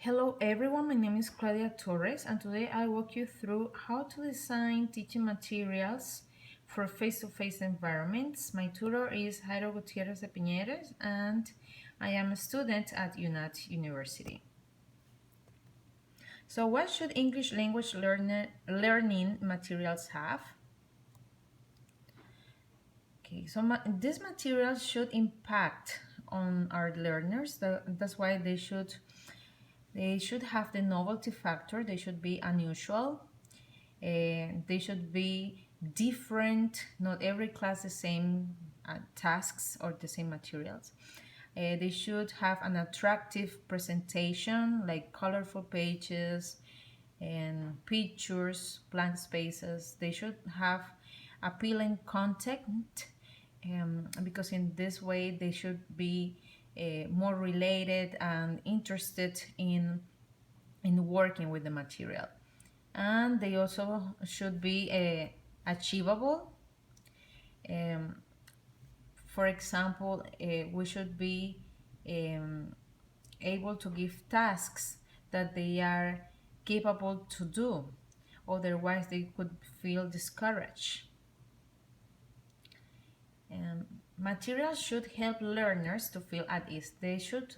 Hello everyone, my name is Claudia Torres and today I'll walk you through how to design teaching materials for face-to-face environments. My tutor is Jairo Gutierrez de Piñeres and I am a student at UNAT University. So what should English language learning materials have? Okay, so these materials should impact on our learners. That's why they should have the novelty factor. They should be unusual. They should be different. Not every class the same tasks or the same materials. They should have an attractive presentation, like colorful pages and pictures, blank spaces. They should have appealing content because in this way they should be more related and interested in working with the material, and they also should be achievable. um, for example, we should be um, able to give tasks that they are capable to do, otherwise they could feel discouraged. Materials should help learners to feel at ease. They should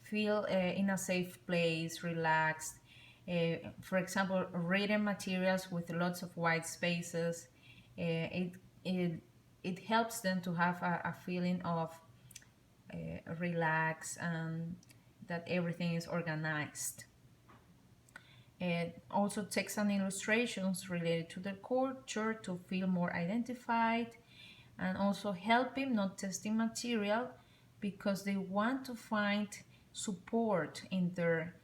feel in a safe place, relaxed. For example, reading materials with lots of white spaces, it, it, it helps them to have a feeling of relax and that everything is organized. Also text and illustrations related to the culture to feel more identified, and also helping, not testing material, because they want to find support in their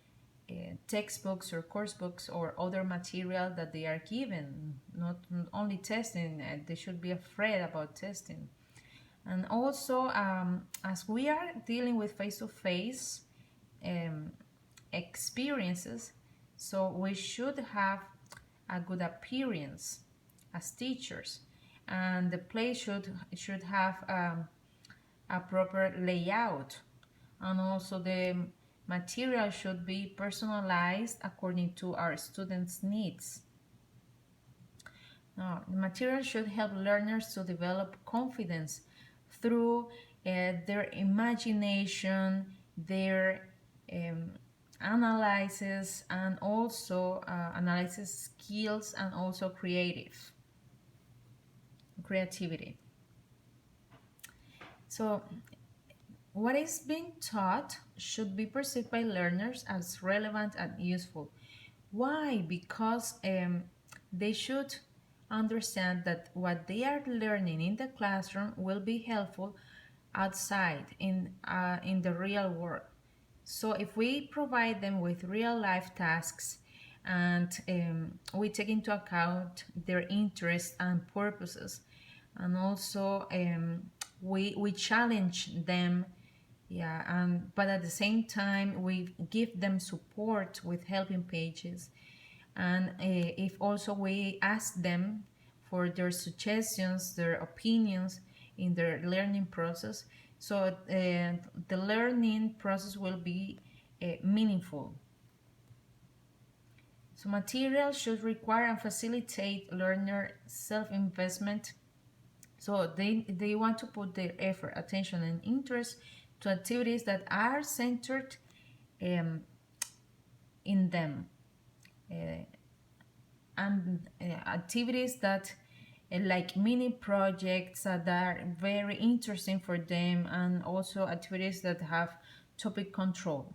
textbooks or course books or other material that they are given, not only testing. They should be afraid about testing. And also, as we are dealing with face-to-face experiences, so we should have a good appearance as teachers, and the place should have a proper layout, and also the material should be personalized according to our students' needs. Now, the material should help learners to develop confidence through their imagination, their analysis, and also analysis skills, and also creativity. So what is being taught should be perceived by learners as relevant and useful. Why? Because they should understand that what they are learning in the classroom will be helpful outside in the real world. So if we provide them with real life tasks, and we take into account their interests and purposes, and also we challenge them, yeah, but at the same time we give them support with helping pages, and if also we ask them for their suggestions, their opinions in their learning process, so the learning process will be meaningful. So materials should require and facilitate learner self-investment. So they want to put their effort, attention, and interest to activities that are centered in them, and activities that like mini projects that are very interesting for them, and also activities that have topic control.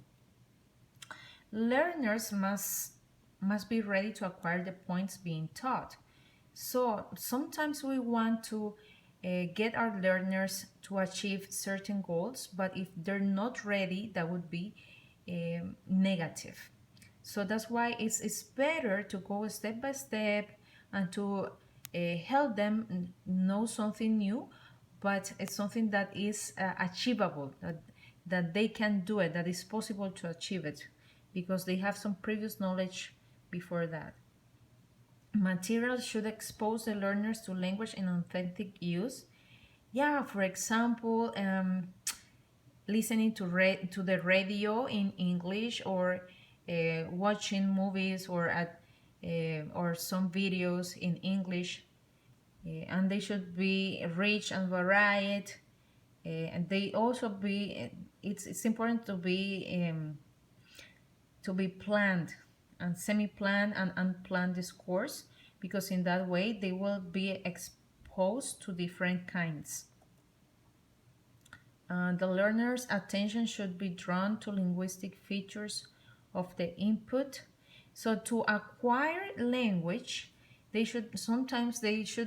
Learners must be ready to acquire the points being taught. So sometimes we want to get our learners to achieve certain goals, but if they're not ready, that would be negative. So that's why it's better to go step by step and to help them know something new, but it's something that is achievable, that they can do it, that is possible to achieve it, because they have some previous knowledge before that. Materials should expose the learners to language in authentic use. Yeah, for example, listening to the radio in English, or watching movies or some videos in English, and they should be rich and varied. And they also be it's important to be planned and semi-planned and unplanned discourse, because in that way they will be exposed to different kinds. The learner's attention should be drawn to linguistic features of the input. So to acquire language, they should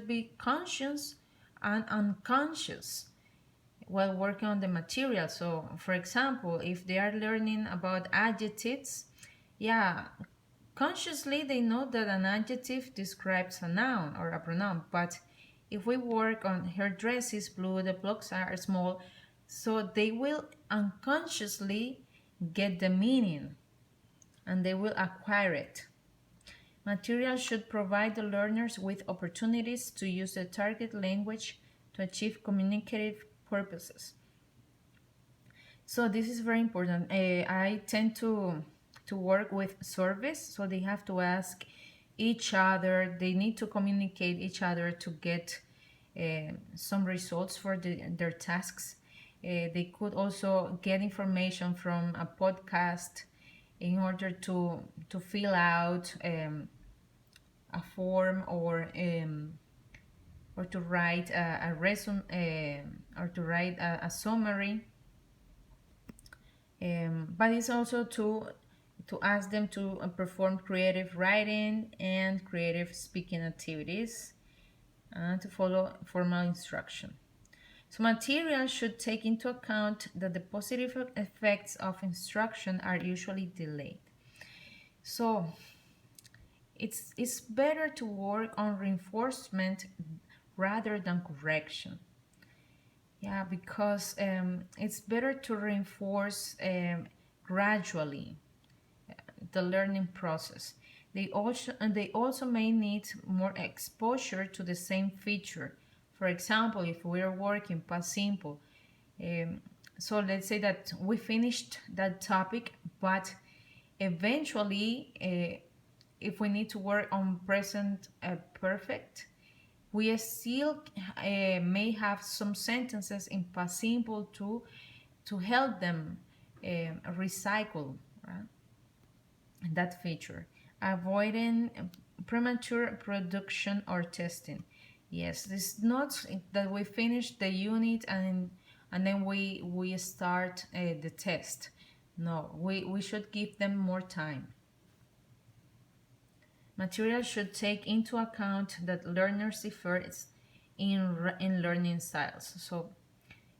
be conscious and unconscious while working on the material. So for example, if they are learning about adjectives, yeah, consciously they know that an adjective describes a noun or a pronoun, but if we work on her dress is blue, the blocks are small, so they will unconsciously get the meaning and they will acquire it. Material should provide the learners with opportunities to use the target language to achieve communicative purposes. So this is very important. I tend to work with surveys, so they have to ask each other. They need to communicate each other to get some results for their tasks. They could also get information from a podcast in order to fill out a form or to write a resume or to write a summary. But it's also to ask them to perform creative writing and creative speaking activities and to follow formal instruction. So material should take into account that the positive effects of instruction are usually delayed. So it's better to work on reinforcement rather than correction. Yeah, because it's better to reinforce gradually the learning process. They also may need more exposure to the same feature. For example, if we're working past simple, so let's say that we finished that topic, but eventually, if we need to work on present perfect, we still may have some sentences in past simple to help them recycle, right, that feature. Avoiding premature production or testing. Yes, this is not that we finish the unit and then we start the test. No, we should give them more time. Material should take into account that learners differ in learning styles. So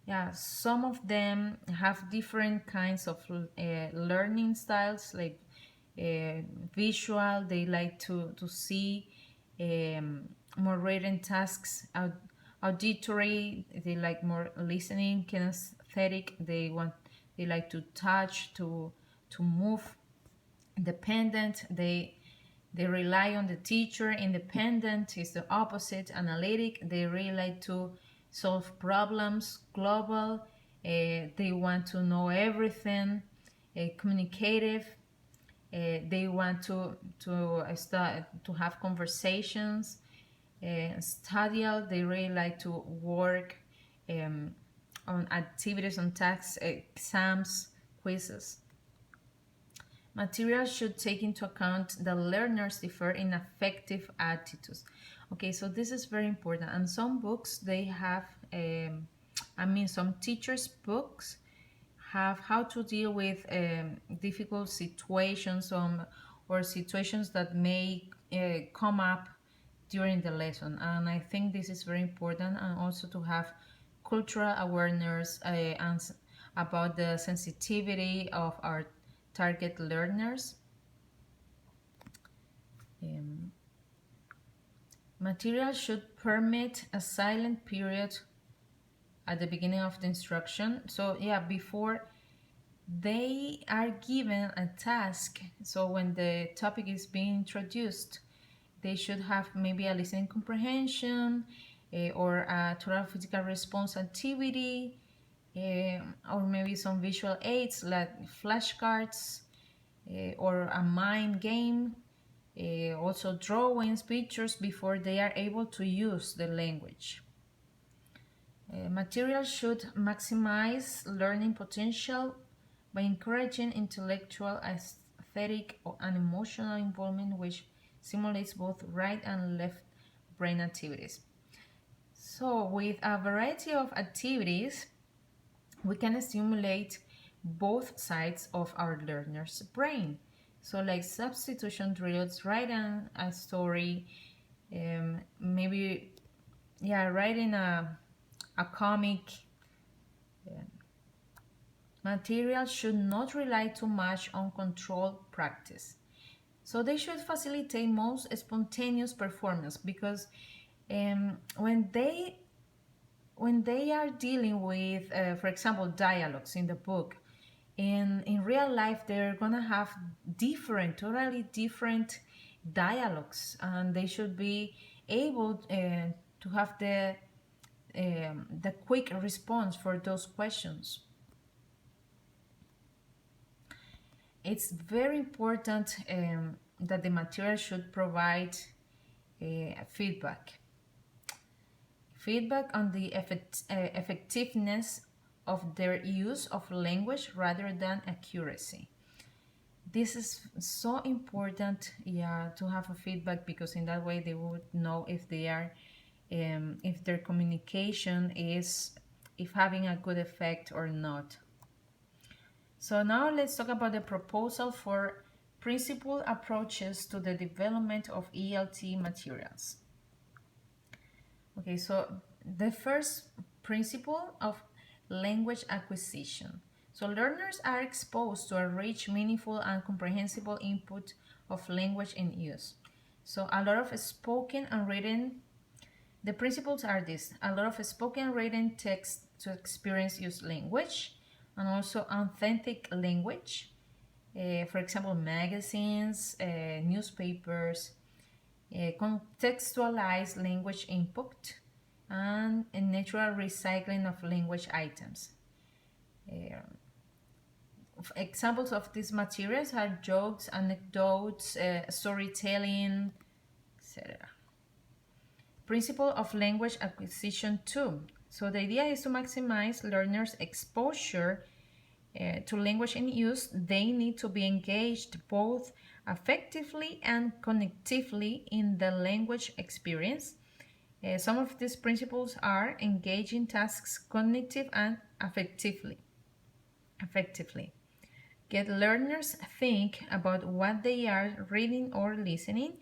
yeah, some of them have different kinds of learning styles, like visual, they like to see, more written tasks, auditory, they like more listening, kinesthetic, they like to touch, to move, dependent, they rely on the teacher. Independent is the opposite. Analytic, they really like to solve problems. Global, they want to know everything. Communicative, they want to have conversations. Studial, they really like to work on activities, on tasks, exams, quizzes. Material should take into account that learners differ in affective attitudes. Okay, so this is very important. And some books, they have, some teachers' books have how to deal with difficult situations or situations that may come up during the lesson. And I think this is very important, and also to have cultural awareness and about the sensitivity of our target learners. Material should permit a silent period at the beginning of the instruction. So yeah, before they are given a task, so when the topic is being introduced, they should have maybe a listening comprehension or a total physical response activity, or maybe some visual aids like flashcards, or a mind game, also drawings, pictures before they are able to use the language. Materials should maximize learning potential by encouraging intellectual, aesthetic, and emotional involvement, which simulates both right and left brain activities. So, with a variety of activities, we can stimulate both sides of our learner's brain. So, like substitution drills, writing a story, maybe, writing a comic. Materials should not rely too much on controlled practice. So they should facilitate most spontaneous performance, because when they are dealing with, for example, dialogues in the book, in real life they're gonna have totally different dialogues, and they should be able to have the quick response for those questions. It's very important that the material should provide feedback on the effectiveness of their use of language rather than accuracy. This is so important, to have a feedback, because in that way they would know if they are if their communication is if having a good effect or not. So now let's talk about the proposal for principled approaches to the development of ELT materials. Okay, so the first principle of language acquisition. So learners are exposed to a rich, meaningful, and comprehensible input of language in use. So a lot of spoken and written, the principles are this: a lot of spoken and written text to experience use language, and also authentic language. For example, magazines, newspapers, contextualized language input, and a natural recycling of language items. Examples of these materials are jokes, anecdotes, storytelling, etc. Principle of language acquisition 2. So the idea is to maximize learners' exposure to language in use. They need to be engaged both affectively and cognitively in the language experience. Some of these principles are engaging tasks cognitive and affectively. Get learners think about what they are reading or listening,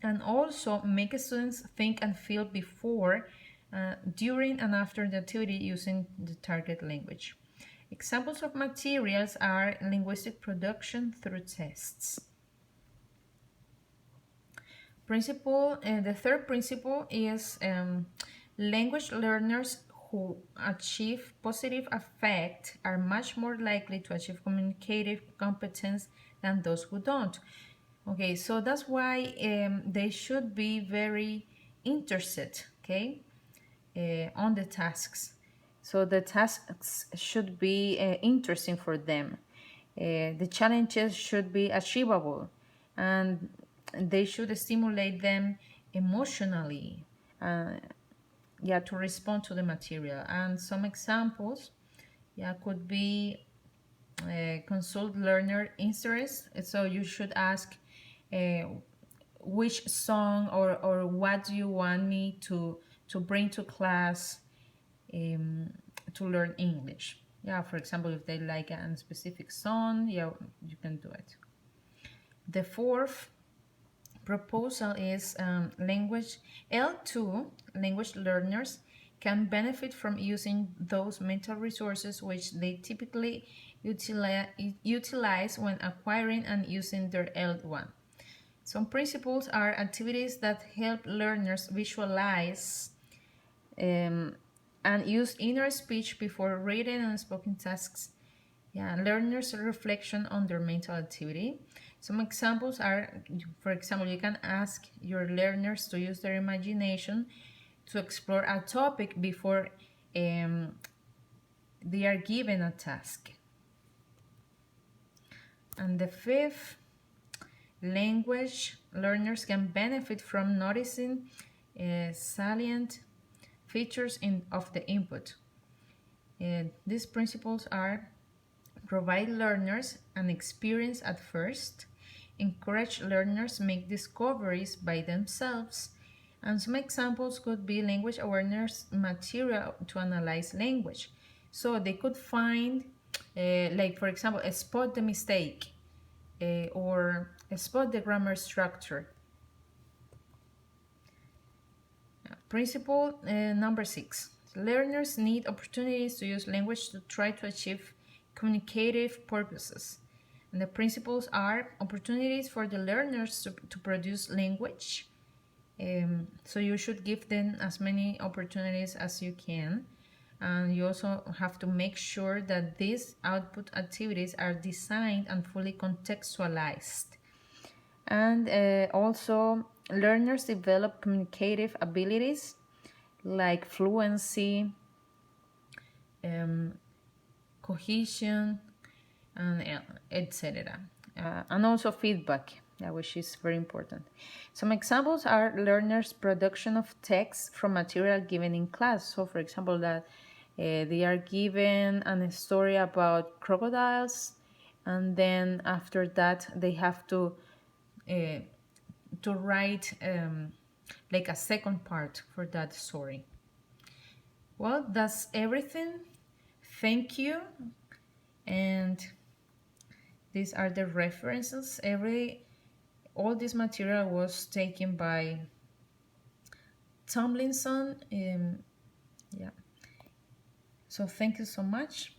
and also make students think and feel before, during, and after the activity using the target language. Examples of materials are linguistic production through tests. The third principle is language learners who achieve positive affect are much more likely to achieve communicative competence than those who don't. Okay, so that's why they should be very interested, okay, on the tasks. So the tasks should be interesting for them. The challenges should be achievable, and they should stimulate them emotionally, to respond to the material. And some examples, could be consult learner interest. So you should ask which song or what do you want me to bring to class to learn English. For example, if they like a specific song, you can do it. The fourth proposal is language L2. Language learners can benefit from using those mental resources which they typically utilize when acquiring and using their L1. Some principles are activities that help learners visualize and use inner speech before reading and spoken tasks. Learners' reflection on their mental activity. Some examples are, for example, you can ask your learners to use their imagination to explore a topic before they are given a task. And the fifth, language learners can benefit from noticing salient features of the input. These principles are: provide learners an experience at first, encourage learners make discoveries by themselves, and some examples could be language awareness material to analyze language. So they could find, like for example, spot the mistake, or spot the grammar structure. Principle number 6. Learners need opportunities to use language to try to achieve communicative purposes. And the principles are: opportunities for the learners to produce language. So you should give them as many opportunities as you can. And you also have to make sure that these output activities are designed and fully contextualized. And also, learners develop communicative abilities like fluency, cohesion, and etc. And also feedback, which is very important. Some examples are learners' production of text from material given in class. So, for example, that they are given a story about crocodiles, and then after that they have to write like a second part for that story. Well, that's everything. Thank you. And these are the references. All this material was taken by Tomlinson. Yeah. So thank you so much.